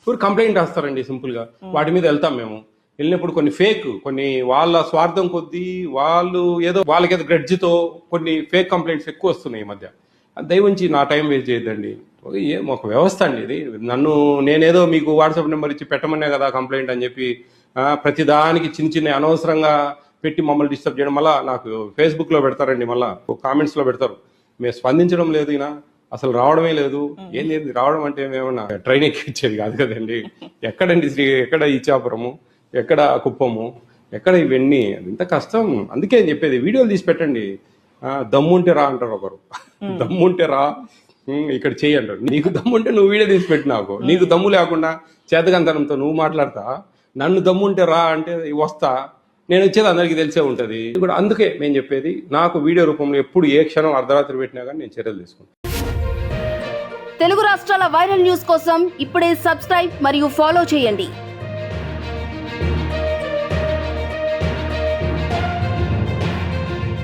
ఊరు కంప్లైంట్ రాస్తారండి సింపుల్గా. వాటి మీద వెళ్తాం మేము. వెళ్ళినప్పుడు కొన్ని వాళ్ళ స్వార్థం కొద్దీ వాళ్ళు వాళ్ళకేదో గ్రడ్జితో కొన్ని ఫేక్ కంప్లైంట్స్ ఎక్కువ వస్తున్నాయి ఈ మధ్య. దయవుంచి నా టైం వేస్ట్ చేయొద్దండి. ఒక వ్యవస్థ అండి ఇది. నేనేదో మీకు వాట్సాప్ నెంబర్ ఇచ్చి పెట్టమనే కదా కంప్లైంట్ అని చెప్పి ప్రతిదానికి చిన్న అనవసరంగా పెట్టి మమ్మల్ని డిస్టర్బ్ చేయడం. మళ్ళీ నాకు ఫేస్బుక్లో పెడతారండి, మళ్ళీ కామెంట్స్లో పెడతారు, మేము స్పందించడం లేదు, అసలు రావడమే లేదు. ఏంది రావడం అంటే ఏమన్నా ట్రైన్ ఎక్కించేది కాదు కదండి. ఎక్కడండి ఎక్కడ ఇచ్చాపురము, ఎక్కడ కుప్పము, ఎక్కడ ఇవన్నీ, ఇంత కష్టం. అందుకే చెప్పేది వీడియోలు తీసి పెట్టండి. దమ్ముంటే రా అంటారు ఒకరు, దమ్ముంటే రా ఇక్కడ చెయ్యి అంటారు. నీకు దమ్ముంటే నువ్వు వీడియో తీసి పెట్టి, నీకు దమ్ము లేకుండా చేతకంతనంతో నువ్వు మాట్లాడతా, నన్ను దమ్ముంటే రా అంటే వస్తా, నేను వచ్చేది అందరికీ తెలిసే ఉంటుంది. కూడా అందుకే నేను చెప్పేది, నాకు వీడియో రూపంలో ఎప్పుడు ఏ క్షణం అర్ధరాత్రి పెట్టినా కానీ నేను చర్యలు తీసుకుంటాను. తెలుగు రాష్ట్రాల వైరల్ న్యూస్ కోసం ఇప్పుడే సబ్స్క్రైబ్ మరియు ఫాలో చేయండి.